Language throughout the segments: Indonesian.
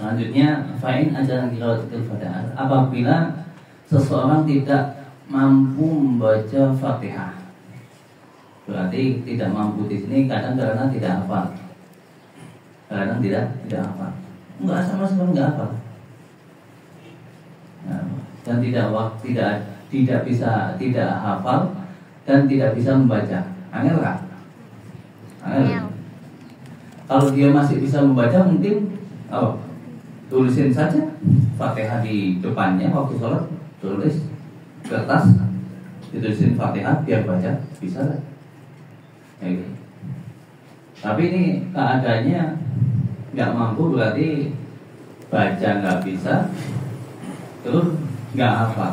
Selanjutnya, fa'in ajaran qiraatul Fatihah. Apabila seseorang tidak mampu membaca Fatihah, berarti tidak mampu di sini kadang karena tidak hafal. Kadang tidak hafal. Enggak, sama sekali enggak hafal. Nah, dan tidak bisa, tidak hafal dan tidak bisa membaca. Angel kan? Angel. Kalau dia masih bisa membaca mungkin tulisin saja Fatihah di depannya waktu sholat, tulis kertas, ditulisin Fatihah biar baca, bisa lah. Ya, gitu. Tapi ini keadaannya nggak mampu, berarti baca nggak bisa, terus nggak hafal.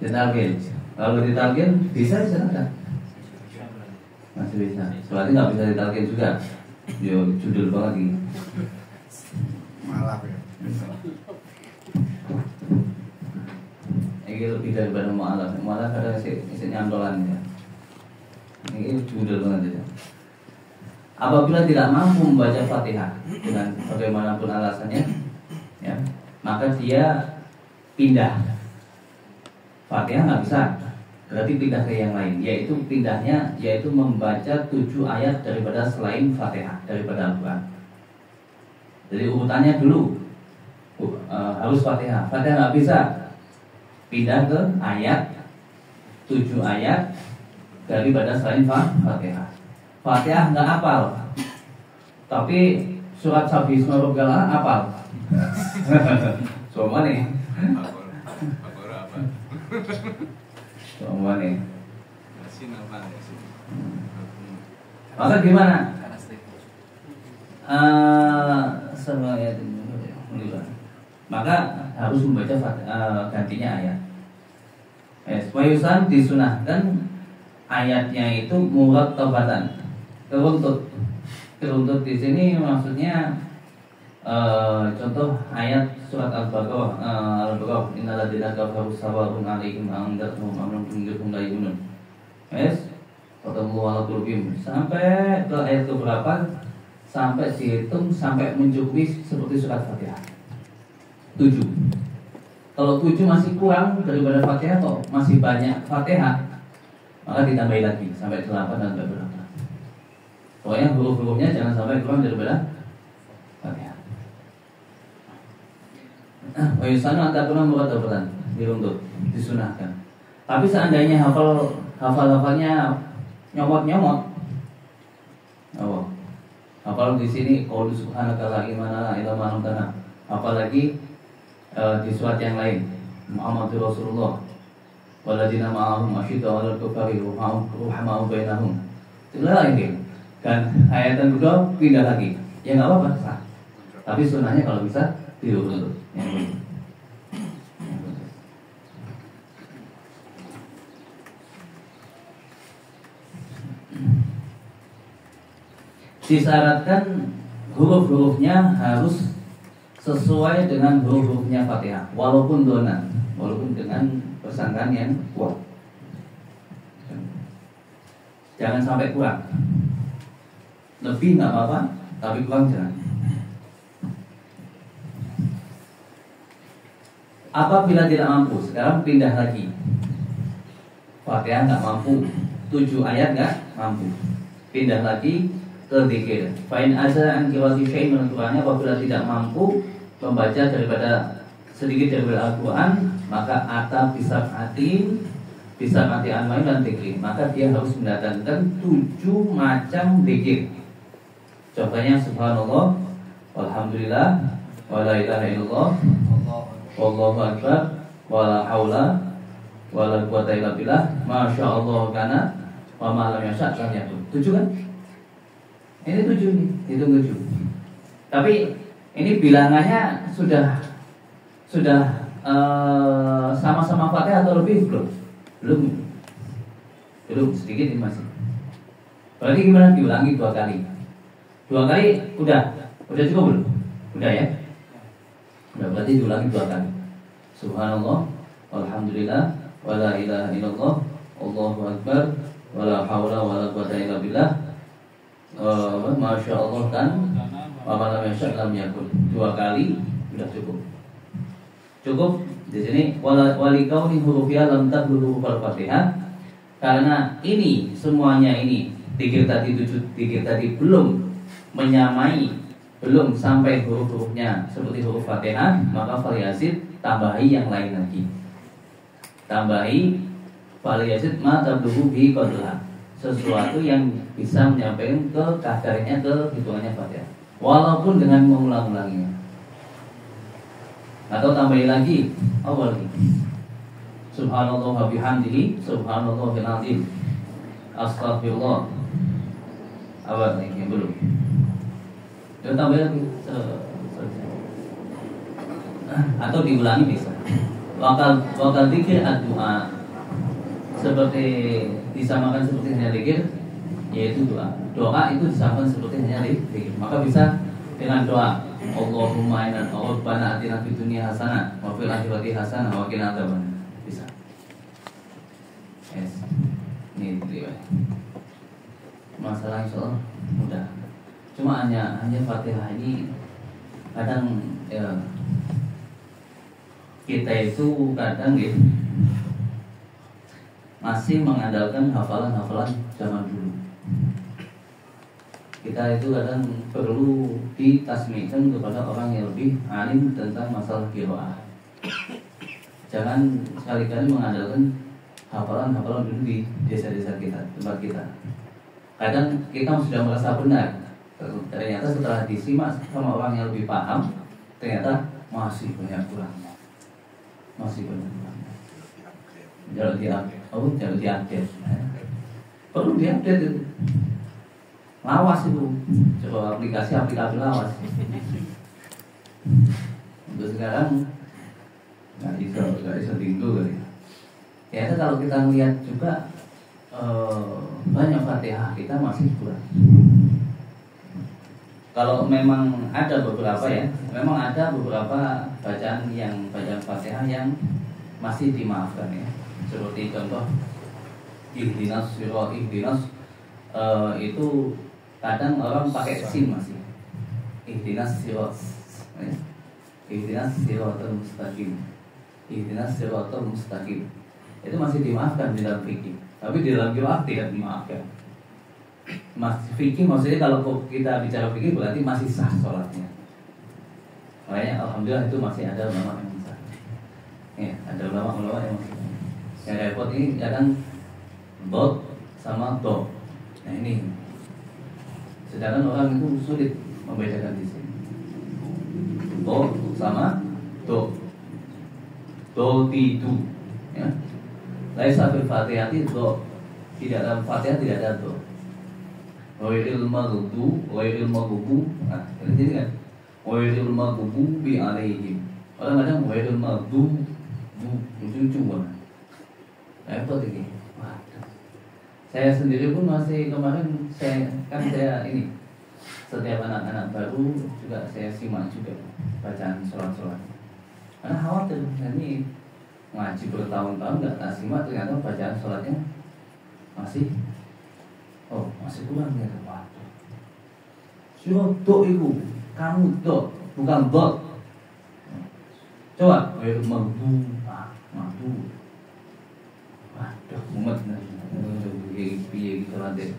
Ditalkin. Kalau ditalkin bisa silakan. Masih bisa. Soalnya nggak bisa ditalkin juga. Yo judul banget ini. Malah ya. Ini lebih daripada mu'alaf. Mu'alaf ada isi nyantolan ya. Ini judul banget ya. Apabila tidak mampu membaca Fatihah dengan bagaimanapun alasannya, ya, maka dia pindah. Fatihah nggak bisa, berarti pindah ke yang lain, yaitu membaca 7 ayat daripada selain Fatihah, daripada Al-Quran. Jadi urutannya dulu harus Fatihah. Fatihah nggak bisa, pindah ke ayat 7 ayat daripada selain Fatihah. Fatihah nggak hafal, tapi surat Sabi Isma Rabbal hafal. Semua nih. Semua nih. Maka gimana? Maka harus membaca gantinya ayat. Wayusan disunahkan ayatnya itu murattabatan, teruntut di sini maksudnya contoh ayat surat Al-Baqarah innal ladzina kafaru sawa'un 'alaihim anzartahum am lam tunzirhum la yu'minun. Qatamu ala qulubihim sampai ke ayat keberapa? Sampai dihitung sampai mencukupi seperti surat Fatihah. 7. Kalau 7 masih kurang daripada Fatihah atau masih banyak Fatihah, maka ditambahi lagi sampai 8 dan berapa. Pokoknya huruf-hurufnya jangan sampai kurang daripada Fatihah. Wayusana antakuna murattabatan, diruntut, disunahkan. Tapi seandainya hafalnya nyomot, hafal di sini qaul subhanaka la ilaha illa anta, apalagi di surat yang lain Muhammadur Rasulullah walladzina ma'ahum asyiddu 'alal kufari ruhamaa'u bainahum. Itulah ini. Dan ayat yang kedua pindah lagi. Ya enggak apa-apa, sah. Tapi sunahnya kalau bisa diurut. Disyaratkan huruf-hurufnya harus sesuai dengan huruf-hurufnya Fatihah, walaupun dengan persangkaan yang kuat. Jangan sampai kurang. Lebih nggak apa-apa, tapi kurang jangan. Apabila tidak mampu, sekarang pindah lagi. Fatihah nggak mampu, 7 ayat nggak mampu, pindah lagi ke dzikir. Fa'in aza an qiraati syai'in min Al-Qur'an, apabila tidak mampu membaca sedikit daripada Al-Quran, maka ata bisa mati anwain dan dzikir, maka dia harus mendatangkan 7 macam dzikir. Contohnya subhanallah, walhamdulillah, wala ilaha illallah, wallahu akbar, wala haula wala quwata illa billah, masyaallah kana wa ma lam yasha' lam yakun. 7 kan? Ini 7 nih, hitung 7. Tapi ini bilangannya sudah sama-sama Fatihah atau lebih belum? Belum, sedikit ini masih. Berarti gimana? Diulangi 2 kali. 2 kali udah cukup belum? Udah ya? Udah, berarti diulangi 2 kali. Subhanallah, walhamdulillah, wala ilaha illallah, Allahu akbar, wala haula wala quwata illa billah, Masya Allah kan Waman lam yasha' lam yakun. 2 kali sudah cukup. Cukup di sini wali kauni hurufnya lam tablughu al-Fatihah. Karena ini semuanya ini zikir tadi belum menyamai, belum sampai huruf-hurufnya seperti huruf Fatihah, maka falyasid tambahi yang lain lagi. Tambahi falyasid ma tablughu bi qadra. Sesuatu yang bisa menyampaikan ke kadarnya, ke hitungannya Fatihah. Walaupun dengan mengulang-ulanginya. Atau tambahi lagi apa lagi? Subhanallah wa bihamdihi subhanallahil azim. Astagfirullah. Apa lagi yang belum? Kita tambah lagi. Atau diulangi bisa. Wakal dzikir ad-du'a. Seperti disamakan seperti hanya dzikir, yaitu doa. Doa itu disamakan seperti hanya dzikir. Maka bisa dengan doa Allahumma inna rabbana atina fid dunya hasanah wa fil akhirati hasanah wa qina adzabannar. Bisa. Yes. Ini riwayat. Masalah insyaallah mudah. Cuma hanya Fatihah ini kadang ya, kita itu kadang gitu masih mengandalkan hafalan-hafalan zaman dulu. Kita itu kadang perlu ditasmikan kepada orang yang lebih alim tentang masalah qiraah. Jangan sekali-kali mengandalkan hafalan-hafalan dulu di desa-desa kita, tempat kita. Kadang kita sudah merasa benar, ternyata setelah disimak sama orang yang lebih paham, ternyata masih banyak kurangnya. Masih banyak kurangnya. Jangan diupdate. Perlu diupdate itu. Lawas itu, coba aplikasi lawas. Untuk sekarang nggak bisa tinggal kali. Ternyata kalau kita lihat juga banyak Fatihah kita masih kurang. Kalau memang ada beberapa ya, memang ada beberapa bacaan Fatihah yang masih dimaafkan ya. Seperti contoh ihdinas sirot itu kadang orang pakai sin masih. Ihdinas sirot, ihdinas siratal mustaqim, ihdinas siratal mustaqim. Itu masih dimaafkan di dalam fikih. Tapi di dalam qiraat tidak dimaafkan. Fikih maksudnya kalau kita bicara fikih berarti masih sah sholatnya. Makanya alhamdulillah itu masih ada ulama yang sah. Ya, ada ulama yang masih. Yang repot ini kadang dot sama do. Nah ini. Sedangkan orang itu sulit membedakan di sini. Do sama do. Do tidu. Ya. Laisa fil Fatihati do. Tidak dalam Fatihah tidak ada do. Wairil maghdubu. Nah, ini kan. Wairil maghdubu bi alaihim. Kadang-kadang wairil maghdubu lucu-lucu banget. Repot ini. Waduh. Saya sendiri pun masih kemarin saya ini setiap anak-anak baru juga saya simak juga bacaan sholat-sholat. Karena khawatir ini ngaji bertahun-tahun nggak tak simak ternyata bacaan sholatnya masih kurang ya. Waduh. Suruh do itu kamu do bukan bot. Coba mampu. Waduh, mumet piye gitu nanti.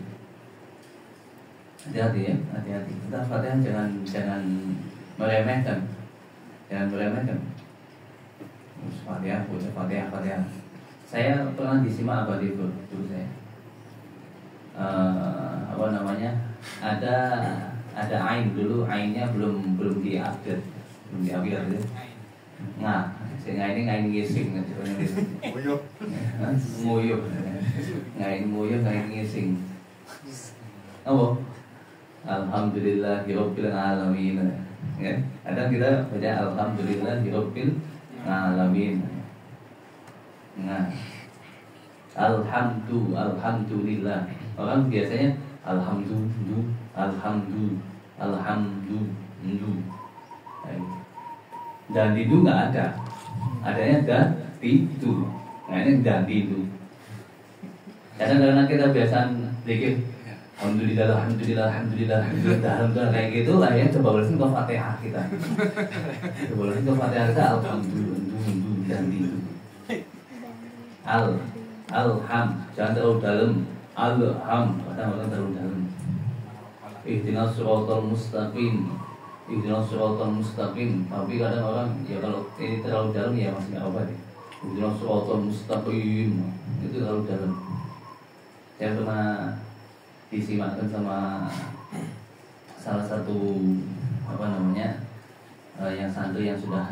Hati-hati ya, hati-hati. Kita Fatihah jangan meremehkan. Jangan meremehkan. Fatihah. Saya pernah disimak apa dulu saya. Ada ain dulu, ainnya belum diupdate ya. Nah, sehingga ini ngain ngising nguyuh ngain ngising apa? Alhamdulillahirabbil alamin ya. Kadang kita baca alhamdulillahirabbil alamin. Nah, alhamdulillah. Orang biasanya alhamdulillah. Dan itu nggak ada, adanya dan itu. Nah ini dan itu. Kadang-kadang kita biasaan zikir Alhamdulillah kayak gitu lah ya. Coba balesin ke Fatihah kita. Coba balesin ke Fatihah kita alhamdulillah. Alham, jangan terlalu dalam. Alham, kadang-kadang terlalu dalam. Ihdinas siratal mustaqim. Tapi kadang orang ya kalau ini terlalu dalam ya masih nggak apa deh. Ihdinas siratal mustaqim itu terlalu dalam. Saya pernah disimakkan sama salah satu yang santri yang sudah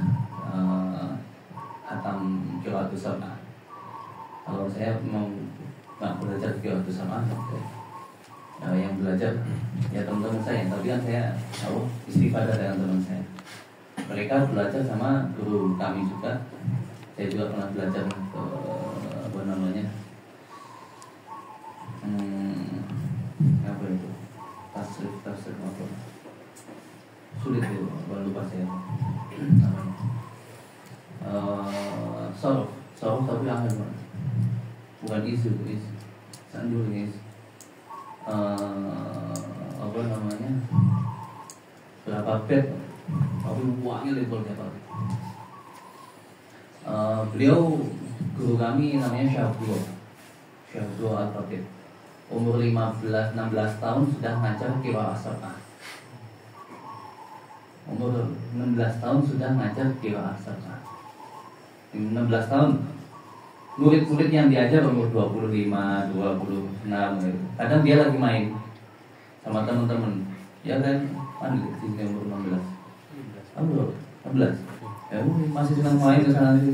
khatam qiraatus sab'ah. Kalau saya mau nggak belajar qiraatus sab'ah, yang belajar ya teman-teman saya, tapi kan saya istifadah dengan teman saya. Mereka belajar sama guru kami juga. Saya juga pernah belajar ke apa itu? Tafsir apa? Sulit itu, lupa saya namanya. Sorof tapi akhir bukan isu. Sandur is berapa bed? Tapi uangnya level berapa? Beliau guru kami namanya Syahdu Al-Fatih. Umur 15-16 tahun sudah ngajar qiraah sab'ah. Umur 16 tahun sudah ngajar qiraah sab'ah. 16 tahun. Murid-murid yang diajar umur 25, 26 gitu. Kadang dia lagi main sama teman-teman. Ya kan, di sini umur 16. 16. Ya masih senang main ke sana sih.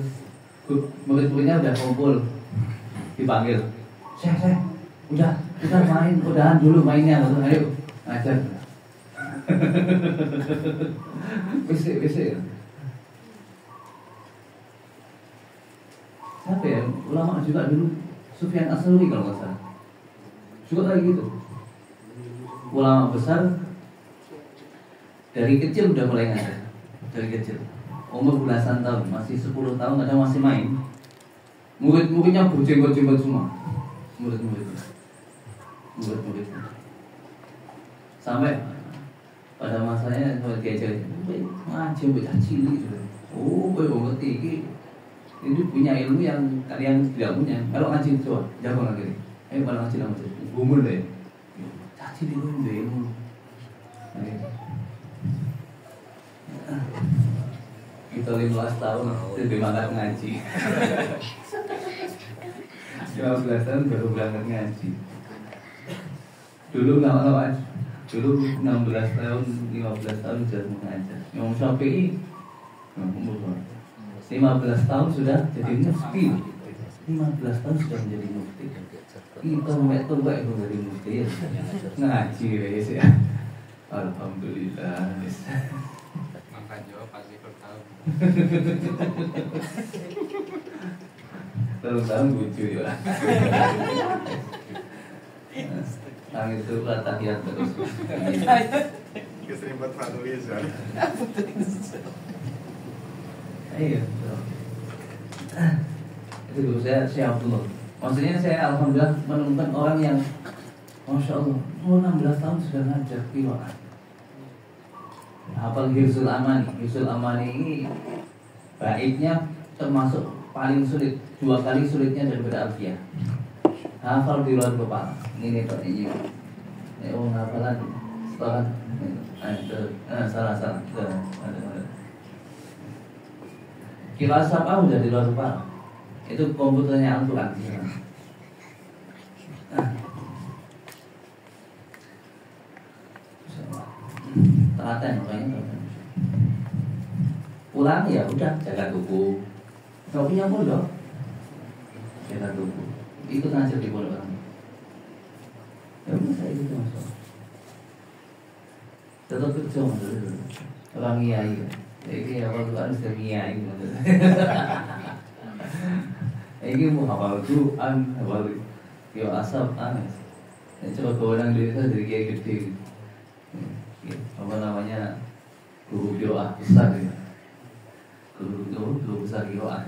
Murid-muridnya udah kumpul, dipanggil. Syekh, udah kita main, udahan dulu mainnya, ayo ngajar. Besek. Siapa ya? Ulama juga dulu, Sufyan As-Tsauri kalau nggak salah. Juga kayak gitu. Ulama besar dari kecil udah mulai ngajar. Dari kecil. Umur belasan tahun, masih 10 tahun kadang masih main. Murid-muridnya berjenggot-jenggot semua. Murid-murid. Sampai pada masanya diajar ngaji bocah cilik. Oh, kowe ngerti ini punya ilmu yang kalian tidak punya. Kalau ngaji coba, jago lagi. Ayo kalau ngaji langsung gumul deh. Caci di ilmu. Kita 15 tahun lebih banget ngaji. 15 tahun baru berangkat ngaji. Dulu nggak dulu 16 tahun, 15 tahun sudah mengajar. Yang Syafi'i 15 tahun sudah jadi mufti. 15 tahun sudah menjadi mufti. Kita tua itu dari mufti ya. Ngaji guys ya. Alhamdulillah. Makan jawab pasti per tahun. Tahun lucu ya. Langit itu tahiyat terus. Keserimpet penulis ya. Iya. Itu dulu saya Abdullah. Maksudnya saya alhamdulillah menemukan orang yang Masya Allah, 16 tahun sudah ngajar qiraah. Hafal Hifzul Amani. Hifzul Amani ini baiknya termasuk paling sulit, 2 kali sulitnya daripada Alfiyah. Hafal di luar kepala. Ini Pak ini. Hafalan setelah salah. Qiraah sab'ah udah di luar kepala. Itu komputernya Al-Quran. Telaten makanya pulang ya udah jaga tubuh. Gak punya pondok, jaga tubuh. Itu ngajar di pondok. Ya udah saya gitu masuk. Tetap kerja maksudnya. Orang kiai. Ini apa kan sudah kiai maksudnya. Ini mau hafal Quran, hafal yo asap anes. Coba kau orang desa dari kiai gede. Apa namanya guru qiraah besar ya. Guru besar qiraah.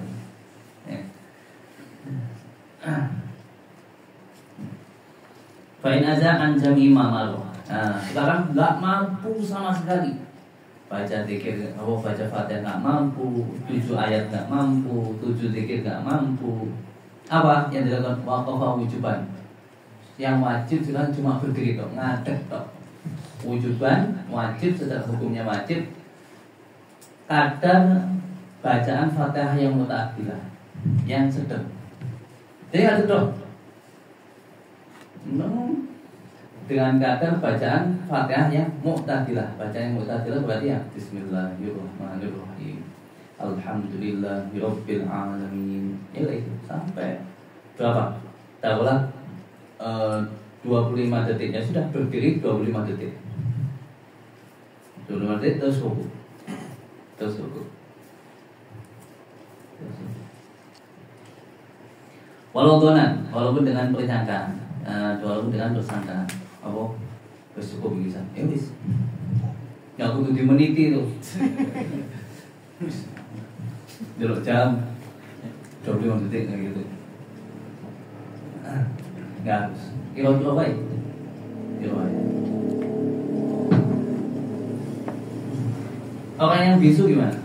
Fa'in aja anjam imam. Nah, sekarang nggak mampu sama sekali baca zikir, baca Fatihah nggak mampu, 7 ayat nggak mampu, 7 zikir nggak mampu. Apa yang dilakukan? Waqafa wujuban. Yang wajib sekarang cuma berdiri tok, ngadeg tok. Wujuban wajib secara hukumnya wajib. Kadar bacaan Fatihah yang muta'addilah, yang sedang. Jadi ngadeg tok. Dengan kadar bacaan Fatihah yang mu'tadilah. Bacaan yang mu'tadilah berarti ya Bismillahirrahmanirrahim, Alhamdulillahirabbil alamin. Ya itu sampai berapa? Taruhlah 25 detik, ya sudah berdiri 25 detik. 25 detik terus ruku. Terus ruku. Walaupun dengan persangkaan, walaupun dengan persangkaan. Apa? Wis cukup bisa. Ya wis. Ya aku kudu meniti tuh. Delok jam 25 detik kayak gitu. Enggak harus. Kira-kira baik. Orang yang bisu gimana?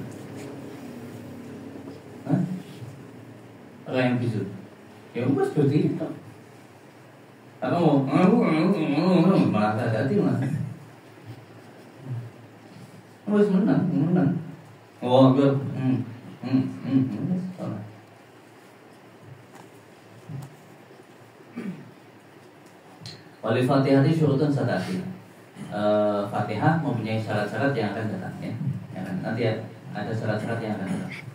Hah? Orang yang bisu. Ya wis seperti itu. Aku malah hati malah. Harus menang. Oh, good. Wali Fatihah itu syurutun satati. Fatihah mempunyai syarat-syarat yang akan datang ya. Nanti ada syarat-syarat yang akan datang.